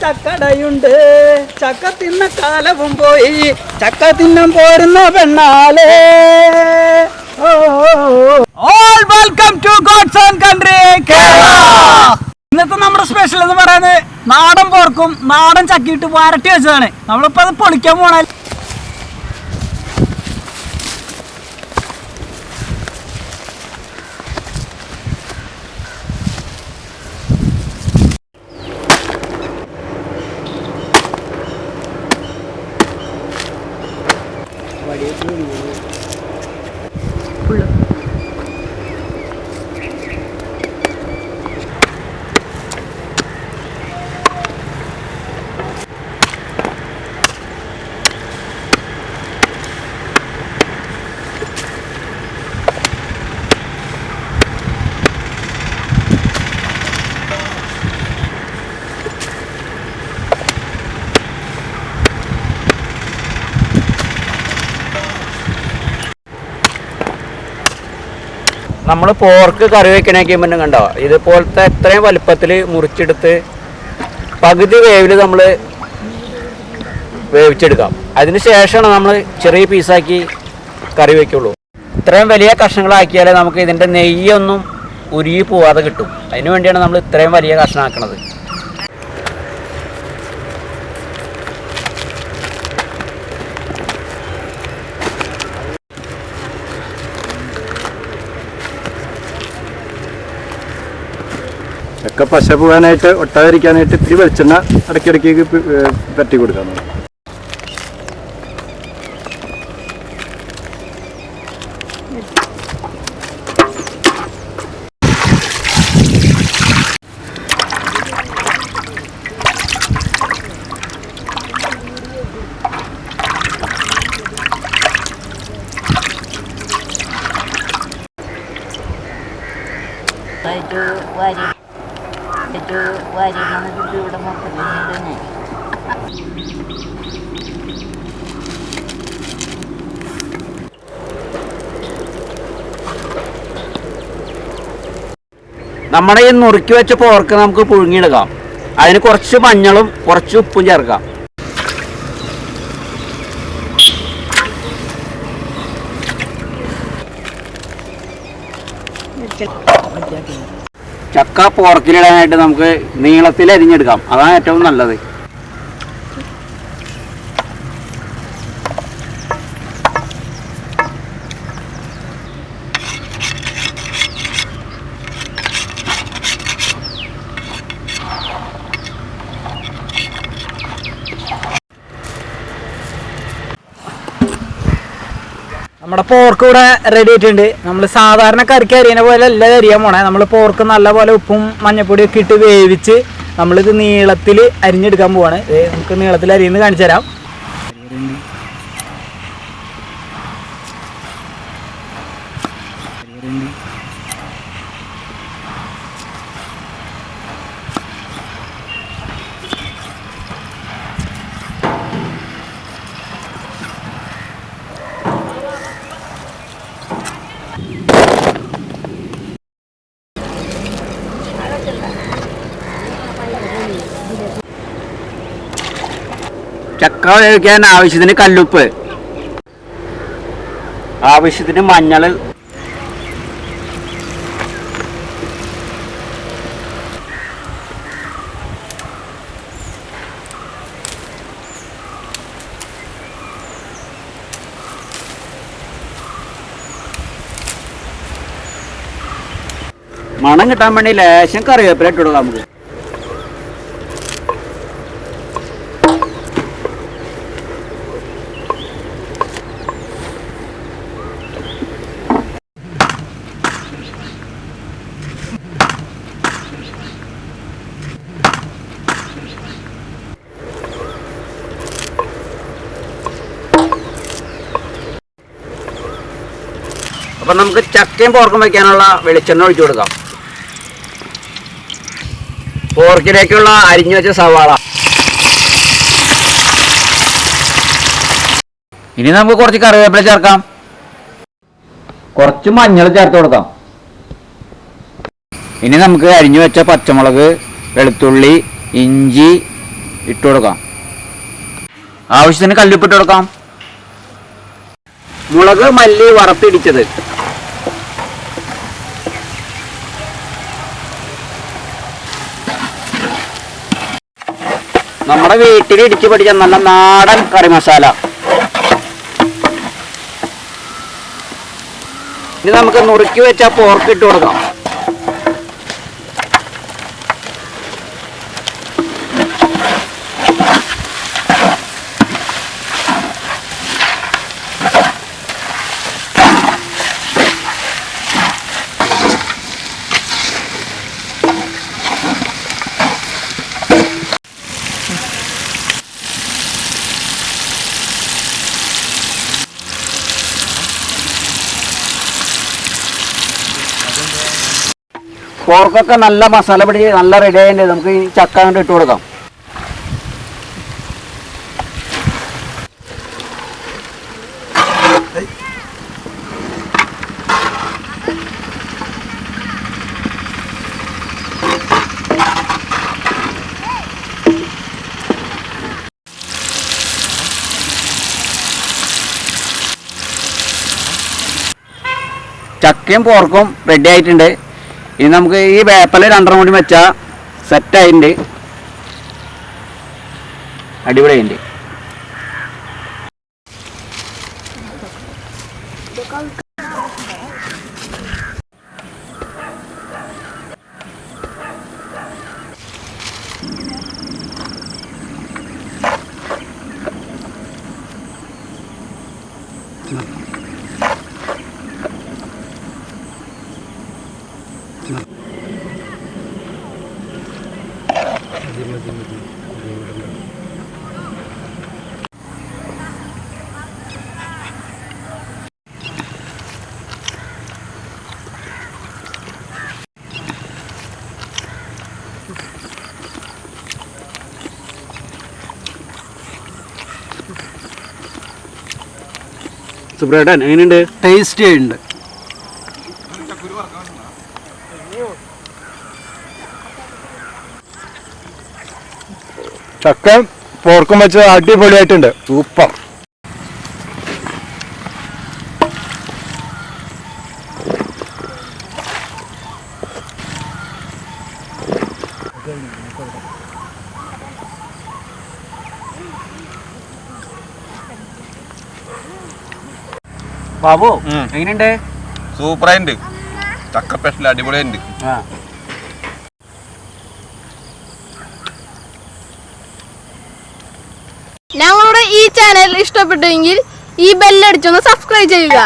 ചക്കടയുണ്ട് ചക്ക തിന്ന കാലവും പോയി ചക്ക തിന്നാൻ പോരുന്ന പെണ്ണാലേ. All welcome to God's own country Kerala. ഇന്നത്തെ നമ്മുടെ സ്പെഷ്യൽ എന്ന് പറയുന്നത് നാടൻ പോർക്കും നാടൻ ചക്കിയിട്ട് വരട്ടി വെച്ചതാണ്. നമ്മളിപ്പോൾ അത് പൊളിക്കാൻ പോണ. നമ്മൾ പോർക്ക് കറി വെക്കണേക്ക് മുന്നേ കണ്ടോ ഇതുപോലത്തെ എത്രയും വലുപ്പത്തിൽ മുറിച്ചെടുത്ത് പകുതി വേവിൽ നമ്മൾ വേവിച്ചെടുക്കാം. അതിന് ശേഷമാണ് നമ്മൾ ചെറിയ പീസാക്കി കറി വയ്ക്കുള്ളൂ. ഇത്രയും വലിയ കഷ്ണങ്ങളാക്കിയാലേ നമുക്ക് ഇതിൻ്റെ നെയ്യൊന്നും ഉരുകി പോവാതെ കിട്ടും. അതിന് വേണ്ടിയാണ് നമ്മൾ ഇത്രയും വലിയ കഷ്ണമാക്കണത്. ഒക്കെ പശ പോകാനായിട്ട് ഒട്ടാതിരിക്കാനായിട്ട് ഇത്തിരി വെളിച്ചെണ്ണ ഇടയ്ക്കിടയ്ക്ക് പറ്റി കൊടുക്കാം. ഇവിടെ മൊത്തത്തിൽ നമ്മുടെ ഈ നുറുക്കി വെച്ച പോർക്ക് നമുക്ക് പുഴുങ്ങിയെടുക്കാം. അതിന് കുറച്ച് മഞ്ഞളും കുറച്ച് ഉപ്പും ചേർക്കാം. ചക്ക പോർക്കിലിടാനായിട്ട് നമുക്ക് നീളത്തിൽ അരിഞ്ഞെടുക്കാം. അതാണ് ഏറ്റവും നല്ലത്. നമ്മുടെ പോർക്ക് ഇവിടെ റെഡി ആയിട്ടുണ്ട്. നമ്മൾ സാധാരണ കറിക്ക് അരിയണ പോലെ അല്ല അരിയാൻ പോണേ. നമ്മൾ പോർക്ക് നല്ലപോലെ ഉപ്പും മഞ്ഞപ്പൊടിയൊക്കെ ഇട്ട് വേവിച്ച് നമ്മളിത് നീളത്തിൽ അരിഞ്ഞെടുക്കാൻ പോവാണ്. നമുക്ക് നീളത്തിൽ അരിയുന്നത് കാണിച്ചു തരാം. ചക്ക വേവിക്കാൻ ആവശ്യത്തിന് കല്ലുപ്പ്, ആവശ്യത്തിന് മഞ്ഞൾ, മണം കിട്ടാൻ വേണ്ടി ലേശം കറിവേപ്പില ഇട്ട് കൊടുക്കാം നമുക്ക്. അപ്പം നമുക്ക് ചക്കയും പോർക്കും വയ്ക്കാനുള്ള വെളിച്ചെണ്ണ ഒഴിച്ചു കൊടുക്കാം. പോർക്കിലേക്കുള്ള അരിഞ്ഞു വെച്ച സവാള. ഇനി നമുക്ക് കുറച്ച് കറിവേപ്പില ചേർക്കാം. കുറച്ച് മഞ്ഞൾ ചേർത്ത് കൊടുക്കാം. ഇനി നമുക്ക് അരിഞ്ഞു വെച്ച പച്ചമുളക്, വെളുത്തുള്ളി, ഇഞ്ചി ഇട്ട് കൊടുക്കാം. ആവശ്യത്തിന് കല്ലുപ്പിട്ട് കൊടുക്കാം. മുളക് മല്ലി വറുത്തിടിച്ചത്, നമ്മുടെ വീട്ടിൽ ഇടിച്ച് പിടിച്ച നല്ല നാടൻ കറി മസാല. ഇനി നമുക്ക് നുറുക്കി വെച്ച പോർക്ക് ഇട്ട് കൊടുക്കാം. പോർക്കൊക്കെ നല്ല മസാല പിടിച്ച് നല്ല റെഡി ആയിട്ട് നമുക്ക് ഈ ചക്ക കൊണ്ട് ഇട്ട് കൊടുക്കാം. ചക്കയും പോർക്കും റെഡി ആയിട്ടുണ്ട്. ഇനി നമുക്ക് ഈ വേപ്പല രണ്ടെണ്ണം കൂടി വെച്ചാൽ സെറ്റായിട്ടുണ്ട്, അടിപൊളിയായിട്ടുണ്ട്. സുബ്രേട്ടൻ എങ്ങനെയുണ്ട്? ടേസ്റ്റി ആയിട്ടുണ്ട്. ചക്ക പോർക്കും വെച്ച് അടിപൊളിയായിട്ടുണ്ട്, സൂപ്പർ. ബാബു എങ്ങനെയുണ്ട്? സൂപ്പറായിട്ടുണ്ട്. ചക്ക സ്പെഷ്യൽ അടിപൊളിയുണ്ട്. ഞങ്ങളുടെ ഈ ചാനൽ ഇഷ്ടപ്പെട്ടെങ്കിൽ ഈ ബെല്ലടിച്ചൊന്ന് സബ്സ്ക്രൈബ് ചെയ്യുക.